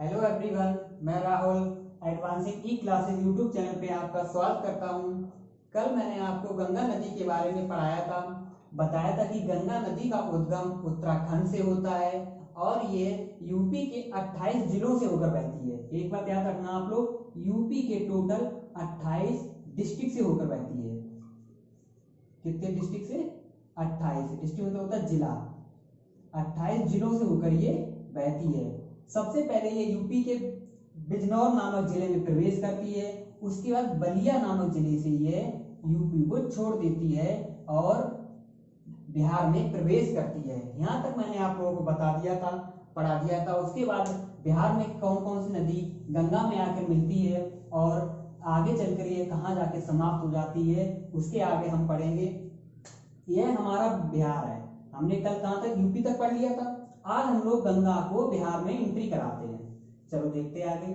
Hello everyone, मैं Rahul advancing ई classes YouTube channel पे आपका स्वागत करता हूँ। कल मैंने आपको गंगा नदी के बारे में पढ़ाया था, बताया था कि गंगा नदी का उद्गम उत्तराखंड से होता है और ये यूपी के 28 जिलों से होकर बहती है। एक बात याद रखना आप लोग, यूपी के टोटल 28 डिस्ट्रिक्ट से होकर बहती है। कितने डिस्ट्रिक्ट से? 28। डिस्ट्रिक्ट मतलब होता है जिला। 28 जिलों से होकर ये बहती है। सबसे पहले ये यूपी के बिजनौर नामक जिले में प्रवेश करती है, उसके बाद बलिया नामक जिले से ये यूपी को छोड़ देती है और बिहार में प्रवेश करती है। यहाँ तक मैंने आप लोगों को बता दिया था, पढ़ा दिया था। उसके बाद बिहार में कौन कौन सी नदी गंगा में आकर मिलती है और आगे चलकर ये कहाँ जाके समाप्त हो जाती है, उसके आगे हम पढ़ेंगे। यह हमारा बिहार है। हमने कल कहाँ तक? यूपी तक पढ़ लिया था। आज हम लोग गंगा को बिहार में एंट्री कराते हैं। चलो देखते हैं आगे।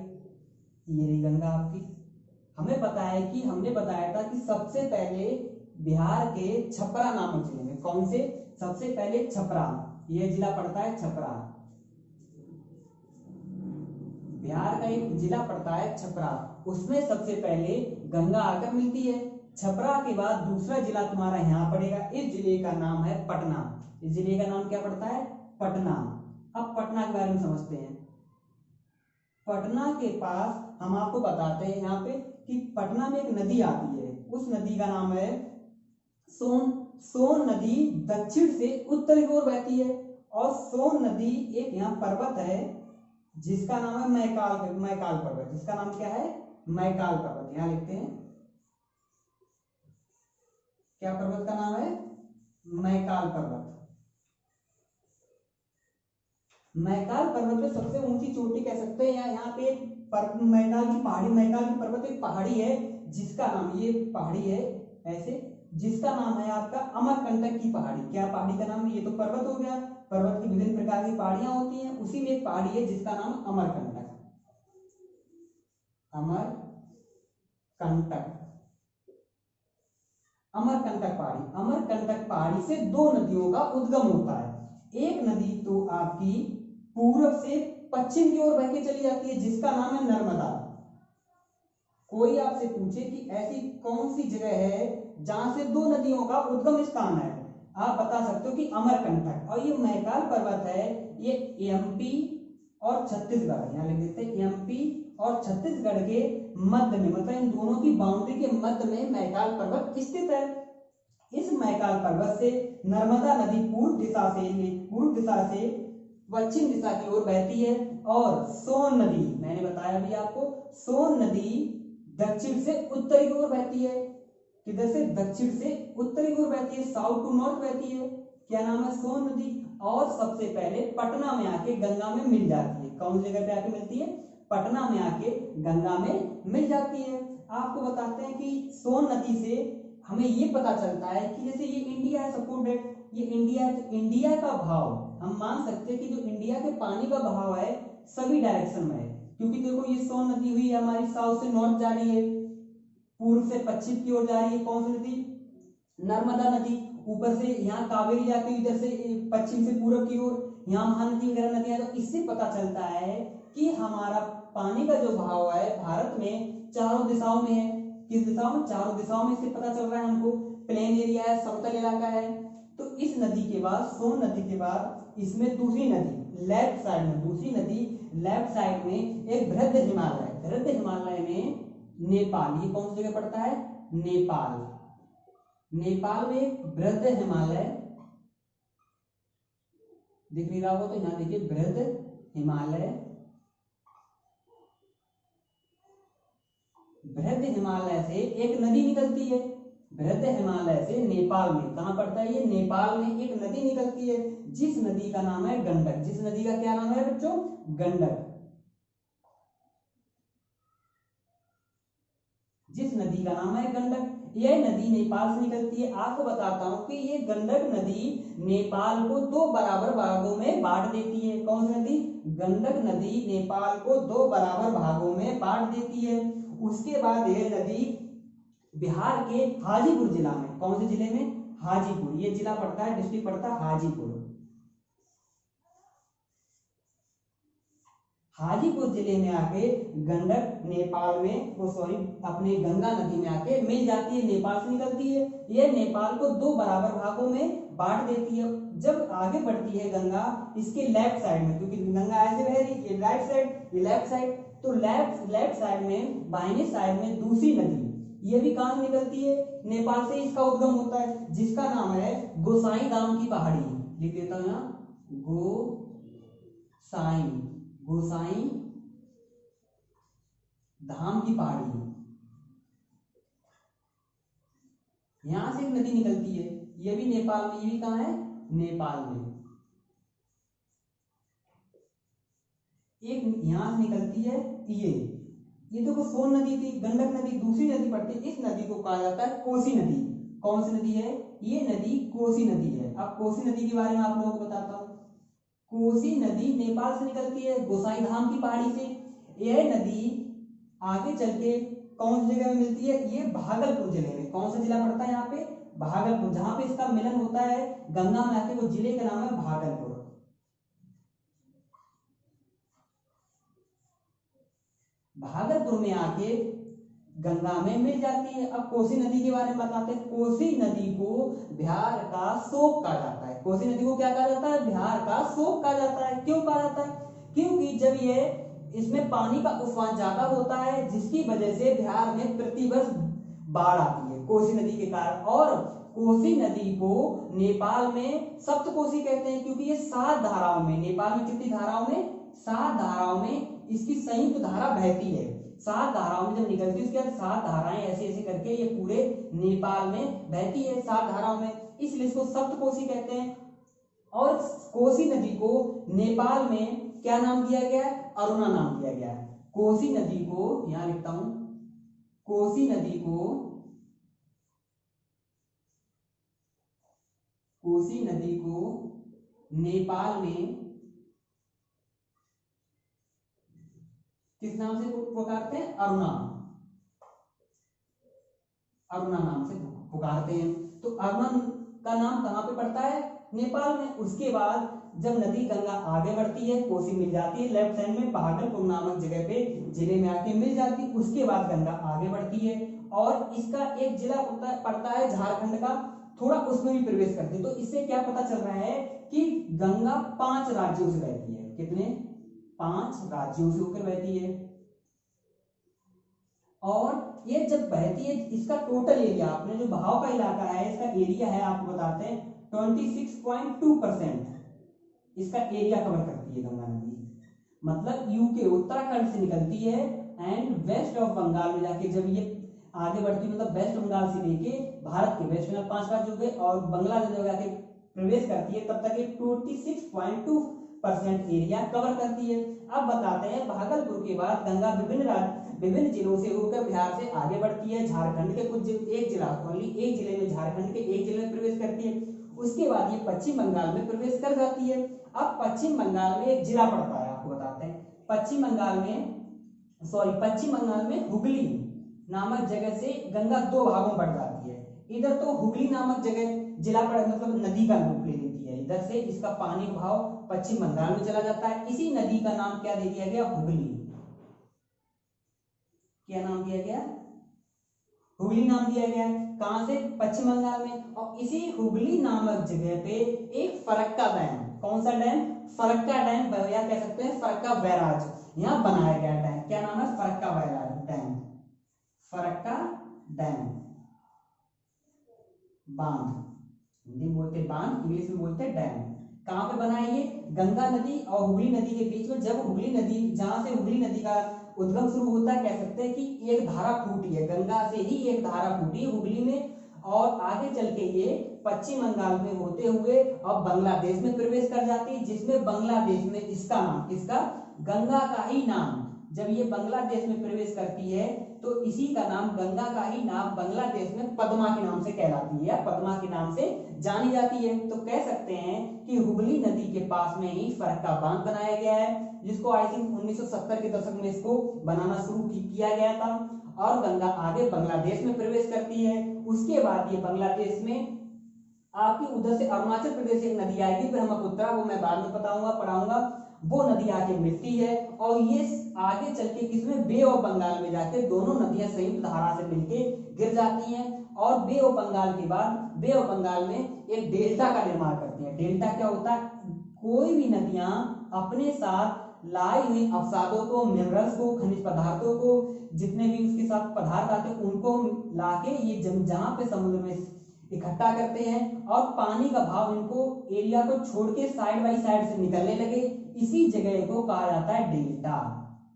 ये रही गंगा आपकी। हमें पता है कि हमने बताया था कि सबसे पहले बिहार के छपरा नामक जिले में, कौन से? सबसे पहले छपरा, ये जिला पड़ता है छपरा। बिहार का एक जिला पड़ता है छपरा, उसमें सबसे पहले गंगा आकर मिलती है। छपरा के बाद दूसरा जिला तुम्हारा यहाँ पड़ेगा। इस जिले का नाम है पटना। इस जिले का नाम क्या पड़ता है? पटना। अब पटना के बारे में समझते हैं। पटना के पास हम आपको बताते हैं यहाँ पे कि पटना में एक नदी आती है। उस नदी का नाम है सोन। सोन नदी दक्षिण से उत्तर की ओर बहती है और सोन नदी एक यहाँ पर्वत है जिसका नाम है मैकाल पर्वत। जिसका नाम क्या है? मैकाल पर्वत। यहाँ लिखते हैं, क्या पर्वत का नाम है? मैकाल पर्वत। मैकाल पर्वत में सबसे ऊंची चोटी कह सकते हैं। यहाँ पे मैकाल की पहाड़ी, मैकाल की पर्वत एक पहाड़ी है जिसका नाम, ये पहाड़ी है ऐसे, जिसका नाम है आपका अमरकंटक की पहाड़ी। क्या पहाड़ी का नाम है? ये तो पर्वत हो गया। पर्वत की विभिन्न प्रकार की पहाड़ियां होती हैं, उसी में एक पहाड़ी है जिसका नाम अमरकंटक। अमरकंटक, अमरकंटक पहाड़ी। अमरकंटक पहाड़ी से दो नदियों का उद्गम होता है। एक नदी तो आपकी पूर्व से पश्चिम की ओर बह के चली जाती है जिसका नाम है नर्मदा। कोई आपसे पूछे कि ऐसी कौन सी जगह है जहां से दो नदियों का उद्गम स्थान है, आप बता सकते हो कि अमरकंटक। और ये मैकाल पर्वत है, ये एमपी और छत्तीसगढ़, यहाँ लिख देते हैं एमपी और छत्तीसगढ़ के मध्य में, मतलब इन दोनों की बाउंड्री के मध्य में मैकाल पर्वत स्थित है। इस मैकाल पर्वत से नर्मदा नदी पूर्व दिशा से पश्चिम दिशा की ओर बहती है और सोन नदी, मैंने बताया भी आपको, सोन नदी दक्षिण से उत्तर की ओर बहती है। किधर से? दक्षिण से उत्तर की ओर बहती है, साउथ टू नॉर्थ बहती है। क्या नाम है? सोन नदी। और सबसे पहले पटना में आके गंगा में मिल जाती है। कौन सी जगह पे आके मिलती है? पटना में आके गंगा में मिल जाती है। आपको बताते हैं कि सोन नदी से हमें ये पता चलता है कि जैसे ये इंडिया है, सपोज दैट ये इंडिया है, तो इंडिया का भाव हम मान सकते हैं कि जो इंडिया के पानी का बहाव है सभी डायरेक्शन में है। क्योंकि देखो ये सोन नदी हुई हमारी साउथ से नॉर्थ जा रही है, पूर्व से पश्चिम की ओर जा रही है। कौन सी नदी? नर्मदा नदी। ऊपर से यहाँ कावेरी जाती है, इधर से पश्चिम से पूर्व की ओर, यहाँ महानदी वगैरह नदियां। तो इससे पता चलता है कि हमारा पानी का जो बहाव है भारत में चारों दिशाओं में है। किस दिशा में? चारों दिशाओं में। इससे पता चल रहा है हमको प्लेन एरिया है, समतल इलाका है। तो इस नदी के बाद, सोन नदी के बाद इसमें दूसरी नदी लेफ्ट साइड में, दूसरी नदी लेफ्ट साइड में एक बृहद हिमालय। बृहद हिमालय में नेपाल, ये कौन सी जगह पड़ता है? नेपाल। नेपाल में एक बृहद हिमालय दिख नहीं रहा हो तो यहाँ देखिए, बृहद हिमालय। बृहद हिमालय से एक नदी निकलती है। बृहद हिमालय से नेपाल में, कहां पड़ता है ये? नेपाल में एक नदी निकलती है जिस नदी का नाम है गंडक। जिस नदी का क्या नाम है बच्चों? गंडक। जिस नदी का नाम है गंडक, यह नदी नेपाल से निकलती है। आपको बताता हूं कि ये गंडक नदी नेपाल को दो बराबर भागों में बांट देती है। कौन सी नदी? गंडक नदी नेपाल को दो बराबर भागों में बांट देती है। उसके बाद यह नदी बिहार के हाजीपुर जिला में, कौन से जिले में? हाजीपुर। ये जिला पड़ता है, डिस्ट्रिक्ट पड़ता है हाजीपुर। हाजीपुर जिले में आके गंडक नेपाल में वो सॉरी अपने गंगा नदी में आके मिल जाती है, नेपाल से निकलती है। ये नेपाल को दो बराबर भागों में बांट देती है। जब आगे बढ़ती है गंगा इसके लेफ्ट साइड में, क्योंकि गंगा ऐसे बह रही है, ये राइट साइड ये लेफ्ट साइड, तो लेफ्ट साइड में बाहिनी साइड में दूसरी नदी ये भी कहां निकलती है, नेपाल से इसका उद्गम होता है, जिसका नाम है गोसाई धाम की पहाड़ी। लिख देता हूं यहाँ, गोसाई धाम की पहाड़ी। यहां से एक नदी निकलती है, ये भी नेपाल में, ये भी कहां है, नेपाल में। एक यहां से निकलती है ये देखो सोन नदी थी, गंडक नदी दूसरी नदी पड़ती है, इस नदी को कहा जाता है कोसी नदी। कौन सी नदी है, ये नदी कोसी नदी है। अब कोसी नदी के बारे में आप लोगों को बताता हूं। कोसी नदी नेपाल से निकलती है गोसाई धाम की पहाड़ी से। यह नदी आगे चल के कौन सी जगह में मिलती है, ये भागलपुर जिले में। कौन सा जिला पड़ता है यहाँ पे, भागलपुर, जहां पे इसका मिलन होता है गंगा में आके, वो जिले का नाम है भागलपुर। भागलपुर में आके गंगा में मिल जाती है। अब कोसी नदी के बारे में बताते हैं। कोसी नदी को बिहार का शोक कहा जाता है। कोसी नदी को क्या कहा जाता है, बिहार का शोक कहा जाता है। क्यों कहा जाता है, क्योंकि जब ये इसमें पानी का उफान ज्यादा होता है, जिसकी वजह से बिहार में प्रतिवर्ष बाढ़ आती है कोसी नदी के कारण। और कोसी नदी को नेपाल में सप्तकोसी कहते हैं, क्योंकि ये 7 धाराओं में, नेपाल में कितनी धाराओं में, 7 धाराओं में इसकी संयुक्त धारा बहती है। 7 धाराओं में जब निकलती है उसके बाद 7 धाराएं ऐसे ऐसे करके ये पूरे नेपाल में बहती है 7 धाराओं में, इसलिए इसको सप्तकोसी कहते हैं। और कोसी नदी को नेपाल में क्या नाम दिया गया है, अरुणा नाम दिया गया है। कोसी नदी को यहां लिखता हूं, कोसी नदी को नेपाल में किस नाम से पुकारते हैं, अरुणा नाम से पुकारते हैं। तो अरुणा का नाम कहां पे पड़ता है, नेपाल में। उसके बाद जब नदी गंगा आगे बढ़ती है, कोसी मिल जाती है लेफ्ट साइड में, भागलपुर नामक जगह पे जिले में आके मिल जाती है। उसके बाद गंगा आगे बढ़ती है और इसका एक जिला पड़ता है झारखंड का, थोड़ा उसमें भी प्रवेश करती है। तो इससे क्या पता चल रहा है कि गंगा 5 राज्यों से बहती है। कितने, 5 राज्यों से होकर बहती है। और ये जब बहती है, इसका टोटल एरिया, आपने जो बहाव का इलाका है, इसका एरिया है आपको बताते हैं 26.2% इसका एरिया कवर करती है गंगा नदी। मतलब यूके उत्तराखंड से निकलती है एंड वेस्ट ऑफ बंगाल में जाके जब ये आगे बढ़ती है, मतलब वेस्ट बंगाल से लेके भारत के वेस्ट बंगाल 5 राज्य हो गए और बांग्लादेश में जाके प्रवेश करती है, तब तक ये 26.2% एरिया कवर करती है। अब बताते हैं भागलपुर के बाद गंगा विभिन्न जिलों से होकर बिहार से आगे बढ़ती है, झारखंड के कुछ एक जिला, ओनली एक जिले में, झारखंड के एक जिले में प्रवेश करती है। उसके बाद ये पश्चिम बंगाल में प्रवेश कर जाती है। अब पश्चिम बंगाल में एक जिला पड़ता है, आपको बताते हैं। पश्चिम बंगाल में हुगली नामक जगह से गंगा 2 भागों में बढ़ जाती है। इधर तो हुगली नामक जगह जिला पड़, मतलब नदी का रूप ले लेती है। इधर से इसका पानी भाव पश्चिम बंगाल में चला जाता है। इसी नदी का नाम क्या दे दिया गया, हुगली। क्या नाम दिया गया, हुगली नाम दिया गया। कहां से, पश्चिम बंगाल में। और इसी हुगली नामक जगह पे एक फरक्का डैम, कौन सा डैम, फरक्का डैम, या कह सकते हैं फरक्का बैराज, यहां बनाया गया डैम। क्या नाम है, Farakka barrage dam, Farakka dam, बांध, हिंदी में बोलते बांध, इंग्लिश में बोलते डैम। कहां पे बना है ये, गंगा नदी और हुगली नदी के बीच में। जब हुगली नदी, जहां से हुगली नदी का उद्गम शुरू होता है, कह सकते हैं कि एक धारा फूटी है, गंगा से ही एक धारा फूटी है हुगली में, और आगे चल के ये पश्चिम बंगाल में होते हुए अब बांग्लादेश में प्रवेश कर जाती है, जिसमें बांग्लादेश में इसका नाम, इसका गंगा का ही नाम, जब ये बांग्लादेश में प्रवेश करती है तो इसी का नाम, गंगा का ही नाम बांग्लादेश में पद्मा के नाम से कहलाती है, या पद्मा के नाम से जानी जाती है। तो कह सकते हैं कि हुगली नदी के पास में ही फरक्का बांध बनाया गया है, जिसको आई थिंक 1970 के दशक में इसको बनाना शुरू किया गया था। और गंगा आगे बांग्लादेश में प्रवेश करती है। उसके बाद ये बांग्लादेश में आपकी उधर से अरुणाचल प्रदेश एक नदी आएगी, ब्रह्मपुत्र, वो मैं बाद में पढ़ाऊंगा। वो नदी आके मिलती है और ये आगे चल के किसमें बे ऑफ बंगाल में जाके दोनों नदियां संयुक्त धारा से मिलके गिर जाती हैं और बे ऑफ बंगाल के बाद बे ऑफ बंगाल में एक डेल्टा का निर्माण करती हैं। डेल्टा क्या होता है? कोई भी नदियां अपने साथ लाई हुई अवसादों को, मिनरल्स को, खनिज पदार्थों को, जितने भी उसके साथ पदार्थ आते हैं उनको लाके ये जहां पे समुद्र में इकट्ठा करते हैं और पानी का भाव इनको एरिया को छोड़ के साइड बाई साइड से निकलने लगे, इसी जगह को कहा जाता है डेल्टा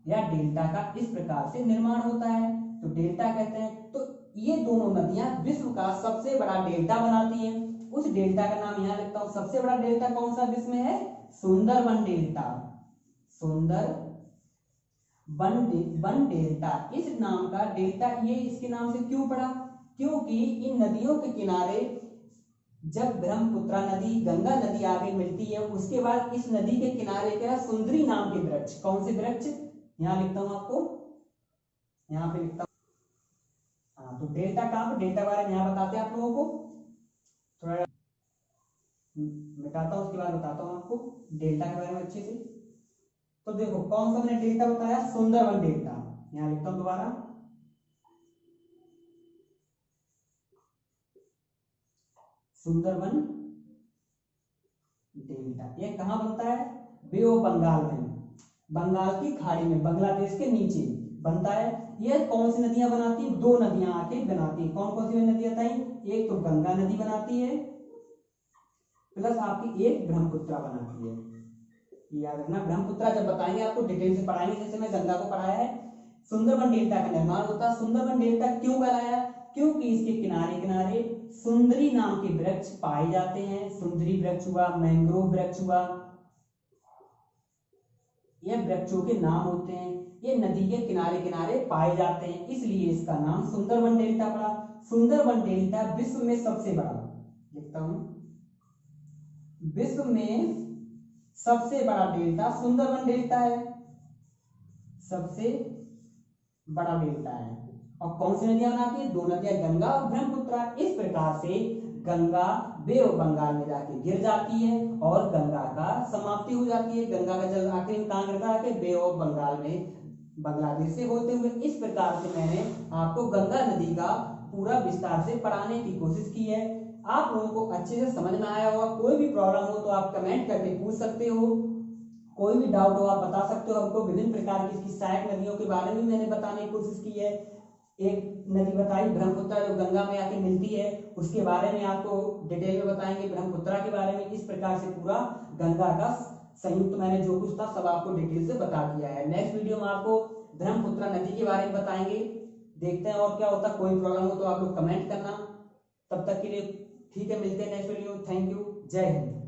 या डेल्टा का इस प्रकार से निर्माण होता है तो डेल्टा कहते हैं। तो ये दोनों नदियां विश्व का सबसे बड़ा डेल्टा बनाती हैं। उस डेल्टा का नाम यहां लिखता हूं। सबसे बड़ा डेल्टा कौन सा विश्व में है? सुंदरबन डेल्टा। सुंदरबन डेल्टा इस नाम का डेल्टा ये इसके नाम से क्यों पड़ा? क्योंकि इन नदियों के किनारे जब ब्रह्मपुत्रा नदी, गंगा नदी आगे मिलती है उसके बाद इस नदी के किनारे क्या सुंदरी नाम के वृक्ष। कौन से वृक्ष? यहां लिखता हूं आपको, यहां पे लिखता हूं। हाँ, तो डेल्टा कहां पर, डेल्टा बारे में यहां बताते हैं आप लोगों को। थोड़ा मिटाता हूं उसके बाद बताता हूं आपको डेल्टा के बारे में अच्छे से। तो देखो कौन सा मैंने डेल्टा बताया? सुंदरबन डेल्टा। यहां लिखता हूं दोबारा, सुंदरबन डेल्टा। ये कहां बनता है? बे ऑफ बंगाल में, बंगाल की खाड़ी में, बांग्लादेश के नीचे बनता है। ये कौन सी नदियां बनाती है? दो नदियां आके बनाती है। कौन कौन सी नदियां बताई? एक तो गंगा नदी बनाती है प्लस आपकी एक ब्रह्मपुत्रा बनाती है। याद रखना, ब्रह्मपुत्रा जब बताएंगे आपको डिटेल से पढ़ाएंगे, जैसे मैं गंगा को पढ़ाया है। सुंदरबन डेल्टा का निर्माण होता है। सुंदरबन डेल्टा क्यों कहलाया? क्योंकि इसके किनारे किनारे सुंदरी नाम के वृक्ष पाए जाते हैं। सुंदरी वृक्ष हुआ, मैंग्रोव वृक्ष हुआ, ये वृक्षों के नाम होते हैं। ये नदी के किनारे किनारे पाए जाते हैं, इसलिए इसका नाम सुंदरबन डेल्टा पड़ा। सुंदरबन डेल्टा विश्व में सबसे बड़ा, लिखता हूं, विश्व में सबसे बड़ा डेल्टा सुंदरबन डेल्टा है, सबसे बड़ा डेल्टा है। और कौन सी नदियां बनाती है? दो नदियां, गंगा और ब्रह्मपुत्रा। इस प्रकार से गंगा बे ऑफ बंगाल में जाके गिर जाती है और गंगा का समाप्ति हो जाती है। गंगा का जल आखिर में कहां गिरता है? बे ऑफ बंगाल में, बांग्लादेश से होते हुए। इस प्रकार से मैंने आपको गंगा नदी का पूरा विस्तार से पढ़ाने की कोशिश की है। आप लोगों को अच्छे से समझ में आया होगा। कोई भी प्रॉब्लम हो तो आप कमेंट करके पूछ सकते हो, कोई भी डाउट हो आप बता सकते हो हमको। विभिन्न प्रकार की इसकी सहायक नदियों के बारे में मैंने बताने की कोशिश की है। एक नदी बताई ब्रह्मपुत्रा जो गंगा में आके मिलती है, उसके बारे में आपको डिटेल में बताएंगे। ब्रह्मपुत्रा के बारे में इस प्रकार से पूरा गंगा का संयुक्त मैंने जो कुछ था सब आपको डिटेल से बता दिया है। नेक्स्ट वीडियो में आपको ब्रह्मपुत्रा नदी के बारे में बताएंगे। देखते हैं और क्या होता है। कोई प्रॉब्लम हो तो आप लोग कमेंट करना। तब तक के लिए ठीक है, मिलते हैं नेक्स्ट वीडियो। थैंक यू, जय हिंद।